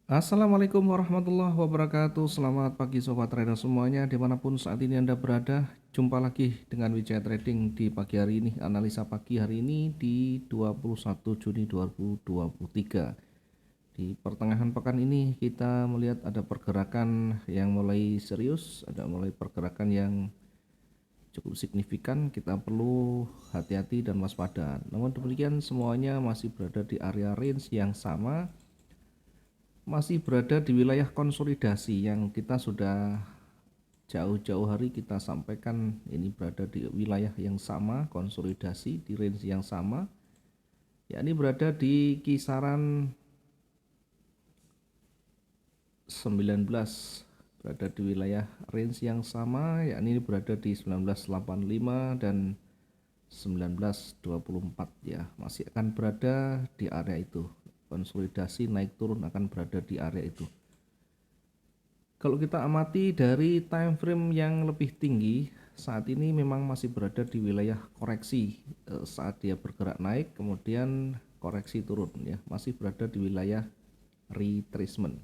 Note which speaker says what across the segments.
Speaker 1: Assalamualaikum warahmatullahi wabarakatuh. Selamat pagi sobat trader semuanya dimanapun saat ini Anda berada. Jumpa lagi dengan Wijaya Trading di pagi hari ini. Analisa pagi hari ini di 21 Juni 2023. Di pertengahan pekan ini kita melihat ada pergerakan yang mulai serius, ada mulai pergerakan yang cukup signifikan. Kita perlu hati-hati dan waspada. Namun demikian semuanya masih berada di area range yang sama, masih berada di wilayah konsolidasi yang kita sudah jauh-jauh hari kita sampaikan. Ini berada di wilayah yang sama, konsolidasi di range yang sama, yakni berada di kisaran 19, berada di wilayah range yang sama, yakni berada di 1985 dan 1924 ya, masih akan berada di area itu. Konsolidasi naik turun akan berada di area itu. Kalau kita amati dari time frame yang lebih tinggi, saat ini memang masih berada di wilayah koreksi. Saat dia bergerak naik kemudian koreksi turun ya, masih berada di wilayah retracement.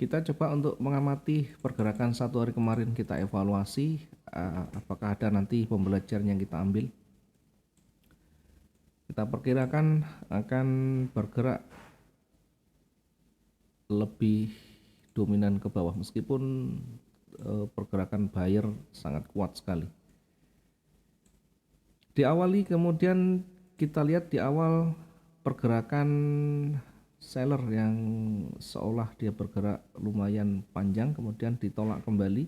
Speaker 1: Kita coba untuk mengamati pergerakan satu hari kemarin, kita evaluasi apakah ada nanti pembelajaran yang kita ambil. Kita perkirakan akan bergerak lebih dominan ke bawah meskipun pergerakan buyer sangat kuat sekali. Diawali kemudian kita lihat di awal pergerakan seller yang seolah dia bergerak lumayan panjang kemudian ditolak kembali.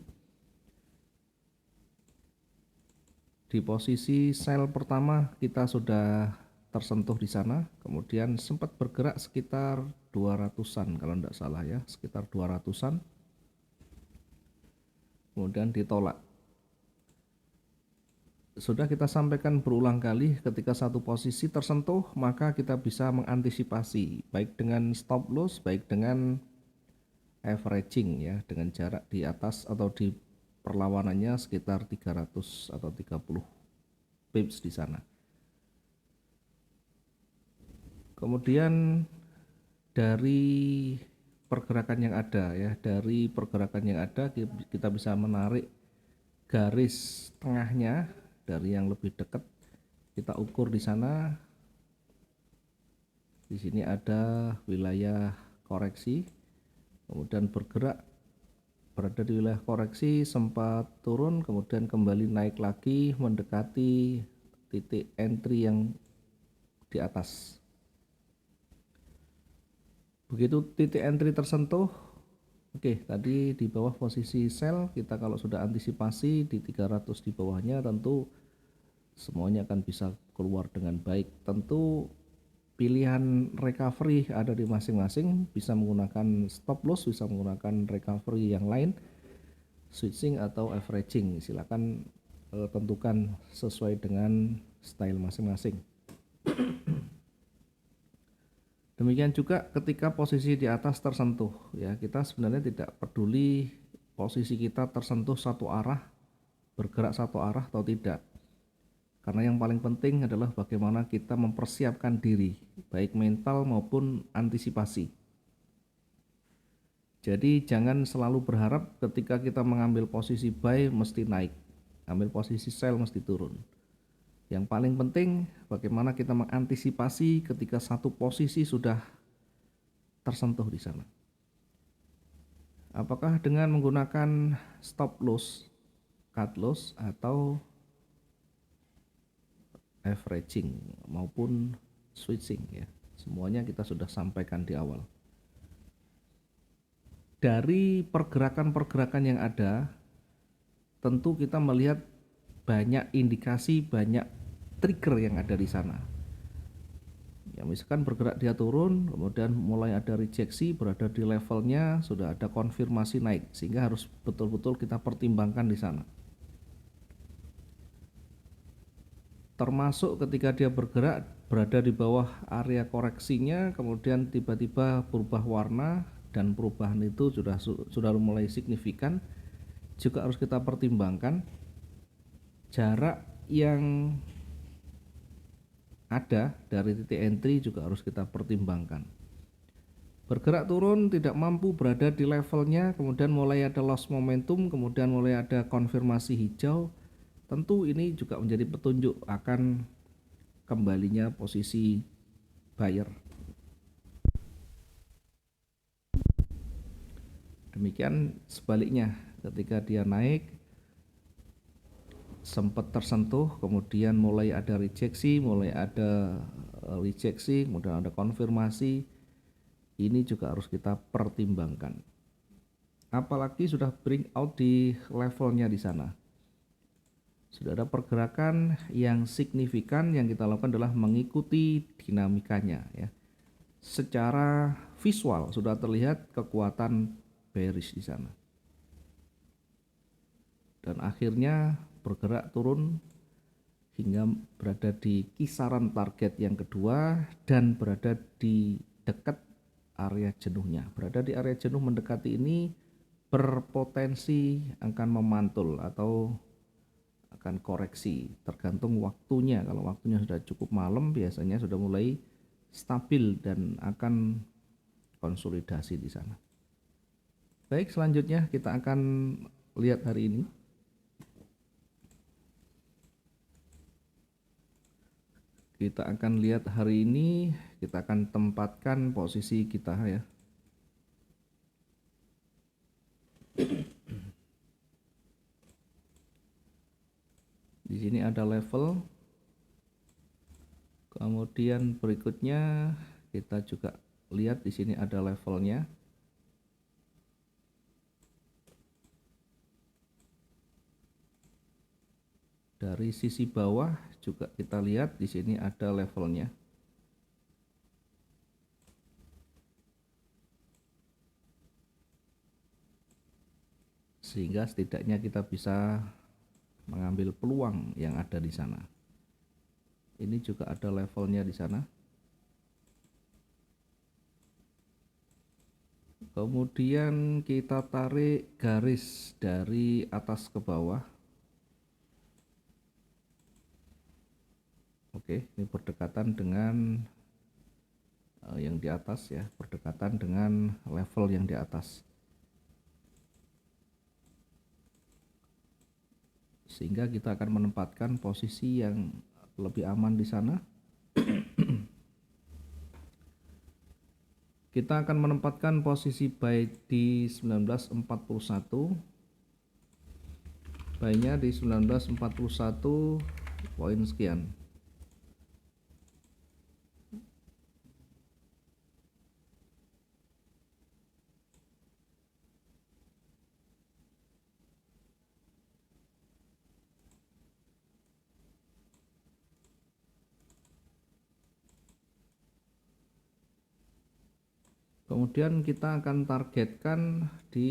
Speaker 1: Di posisi sell pertama kita sudah tersentuh di sana, kemudian sempat bergerak sekitar 200-an kalau tidak salah ya, sekitar 200-an. Kemudian ditolak. Sudah kita sampaikan berulang kali, ketika satu posisi tersentuh maka kita bisa mengantisipasi baik dengan stop loss, baik dengan averaging ya, dengan jarak di atas atau di perlawanannya sekitar 300 atau 30 pips di sana. Kemudian dari pergerakan yang ada ya, dari pergerakan yang ada kita bisa menarik garis tengahnya dari yang lebih dekat. Kita ukur di sana. Di sini ada wilayah koreksi, kemudian bergerak berada di wilayah koreksi, sempat turun kemudian kembali naik lagi mendekati titik entry yang di atas. Begitu titik entry tersentuh, oke, tadi di bawah posisi sell kita kalau sudah antisipasi di 300 di bawahnya, tentu semuanya akan bisa keluar dengan baik. Tentu pilihan recovery ada di masing-masing, bisa menggunakan stop loss, bisa menggunakan recovery yang lain, switching atau averaging. Silakan tentukan sesuai dengan style masing-masing. Demikian juga ketika posisi di atas tersentuh ya, kita sebenarnya tidak peduli posisi kita tersentuh satu arah, bergerak satu arah atau tidak. Karena yang paling penting adalah bagaimana kita mempersiapkan diri, baik mental maupun antisipasi. Jadi jangan selalu berharap ketika kita mengambil posisi buy mesti naik, ambil posisi sell mesti turun. Yang paling penting bagaimana kita mengantisipasi ketika satu posisi sudah tersentuh di sana. Apakah dengan menggunakan stop loss, cut loss atau averaging maupun switching ya. Semuanya kita sudah sampaikan di awal. Dari pergerakan-pergerakan yang ada, tentu kita melihat banyak indikasi, banyak trigger yang ada di sana. Ya, misalkan bergerak dia turun, kemudian mulai ada rejeksi, berada di levelnya, sudah ada konfirmasi naik, sehingga harus betul-betul kita pertimbangkan di sana. Termasuk ketika dia bergerak berada di bawah area koreksinya, kemudian tiba-tiba berubah warna, dan perubahan itu sudah mulai signifikan, juga harus kita pertimbangkan jarak yang ada dari titik entry juga harus kita pertimbangkan. Bergerak turun tidak mampu berada di levelnya, kemudian mulai ada loss momentum, kemudian mulai ada konfirmasi hijau, tentu ini juga menjadi petunjuk akan kembalinya posisi buyer. Demikian sebaliknya, ketika dia naik sempat tersentuh, kemudian mulai ada rejeksi, kemudian ada konfirmasi, ini juga harus kita pertimbangkan. Apalagi sudah bring out di levelnya di sana. Sudah ada pergerakan yang signifikan, yang kita lakukan adalah mengikuti dinamikanya ya. Secara visual sudah terlihat kekuatan bearish di sana. Dan akhirnya bergerak turun hingga berada di kisaran target yang kedua dan berada di dekat area jenuhnya. Berada di area jenuh mendekati ini berpotensi akan memantul atau akan koreksi, tergantung waktunya. Kalau waktunya sudah cukup malam, biasanya sudah mulai stabil dan akan konsolidasi di sana. Baik, selanjutnya kita akan lihat hari ini. Kita akan lihat hari ini, kita akan tempatkan posisi kita ya. Di sini ada level. Kemudian berikutnya kita juga lihat di sini ada levelnya. Dari sisi bawah juga kita lihat di sini ada levelnya. Sehingga setidaknya kita bisa mengambil peluang yang ada di sana. Ini juga ada levelnya di sana. Kemudian kita tarik garis dari atas ke bawah. Oke, ini berdekatan dengan yang di atas ya, berdekatan dengan level yang di atas. Sehingga kita akan menempatkan posisi yang lebih aman di sana. Kita akan menempatkan posisi buy di 1941. Buy-nya di 1941 poin sekian. Kemudian kita akan targetkan di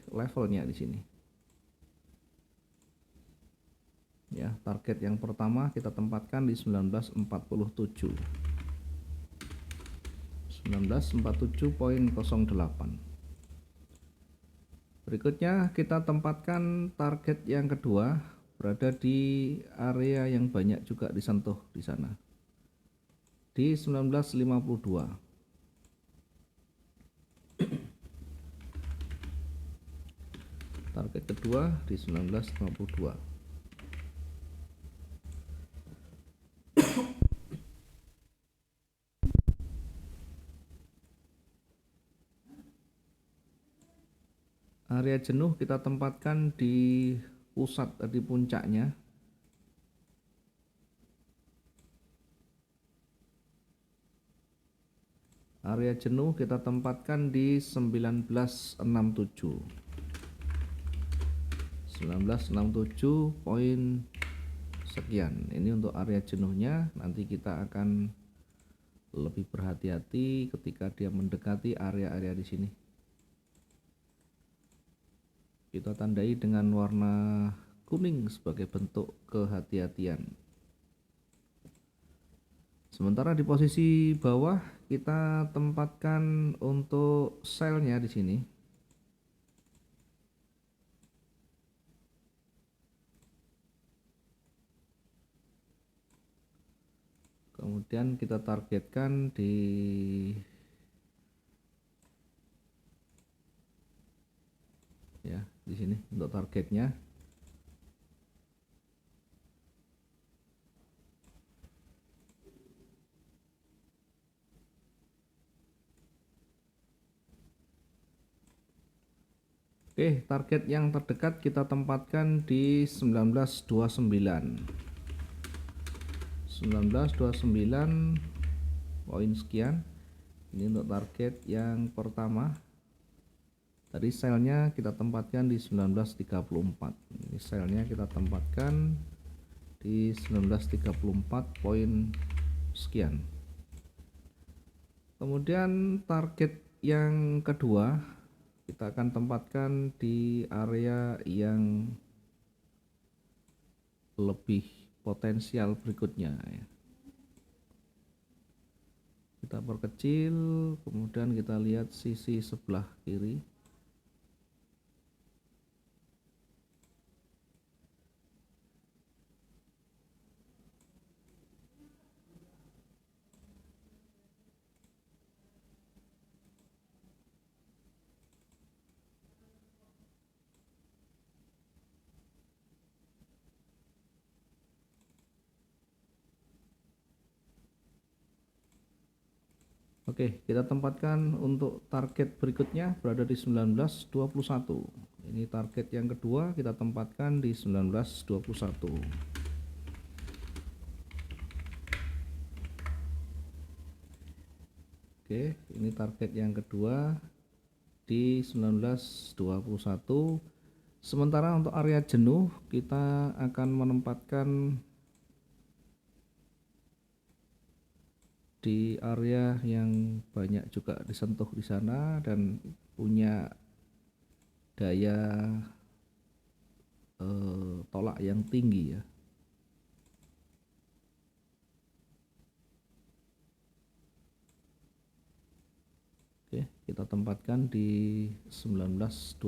Speaker 1: levelnya di sini. Ya, target yang pertama kita tempatkan di 1947. 1947.08. Berikutnya kita tempatkan target yang kedua berada di area yang banyak juga disentuh di sana. Di 1952. Target kedua di 1952. Area jenuh kita tempatkan di pusat, di puncaknya. Area jenuh kita tempatkan di 1967. 1967 poin sekian. Ini untuk area jenuhnya. Nanti kita akan lebih berhati-hati ketika dia mendekati area-area di sini. Kita tandai dengan warna kuning sebagai bentuk kehati-hatian. Sementara di posisi bawah kita tempatkan untuk sell-nya di sini. Kemudian kita targetkan di sini untuk targetnya. Oke, target yang terdekat kita tempatkan di 1929. 1929 poin sekian. Ini untuk target yang pertama. Tadi selnya kita tempatkan di 1934. Ini selnya kita tempatkan di 1934 poin sekian. Kemudian target yang kedua kita akan tempatkan di area yang lebih potensial berikutnya ya. Kita perkecil, kemudian kita lihat sisi sebelah kiri. Oke, kita tempatkan untuk target berikutnya berada di 1921. Ini target yang kedua kita tempatkan di 1921. Oke, ini target yang kedua di 1921. Sementara untuk area jenuh kita akan menempatkan di area yang banyak juga disentuh di sana dan punya daya tolak yang tinggi ya. Oke, kita tempatkan di 1912.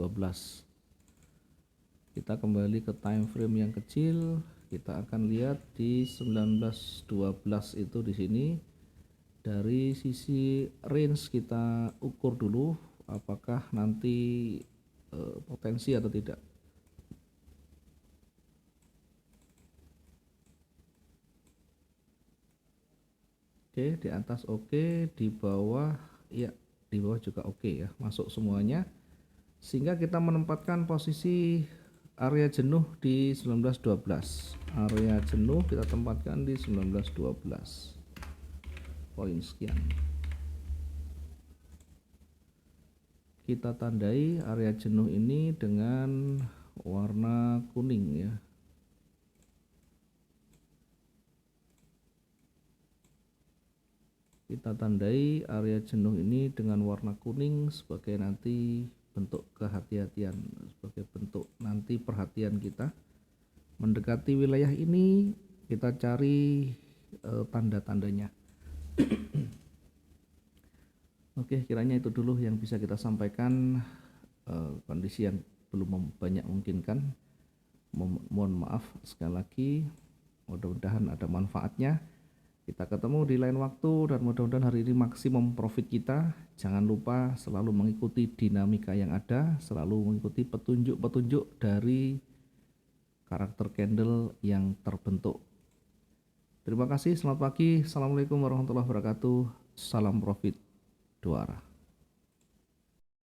Speaker 1: Kita kembali ke time frame yang kecil, kita akan lihat di 1912 itu di sini. Dari sisi range kita ukur dulu apakah nanti potensi atau tidak. Oke, di atas oke, di bawah ya, di bawah juga oke ya, masuk semuanya. Sehingga kita menempatkan posisi area jenuh di 1912. Area jenuh kita tempatkan di 1912. Poin sekian. Kita tandai area jenuh ini dengan warna kuning ya. Kita tandai area jenuh ini dengan warna kuning sebagai nanti bentuk kehati-hatian, sebagai bentuk nanti perhatian kita mendekati wilayah ini. Kita cari tanda-tandanya. Oke, kiranya itu dulu yang bisa kita sampaikan. Kondisi yang belum banyak memungkinkan, mohon maaf sekali lagi. Mudah-mudahan ada manfaatnya. Kita ketemu di lain waktu dan mudah-mudahan hari ini maksimum profit kita. Jangan lupa selalu mengikuti dinamika yang ada, selalu mengikuti petunjuk-petunjuk dari karakter candle yang terbentuk. Terima kasih, selamat pagi. Assalamualaikum warahmatullahi wabarakatuh. Salam profit 2 arah.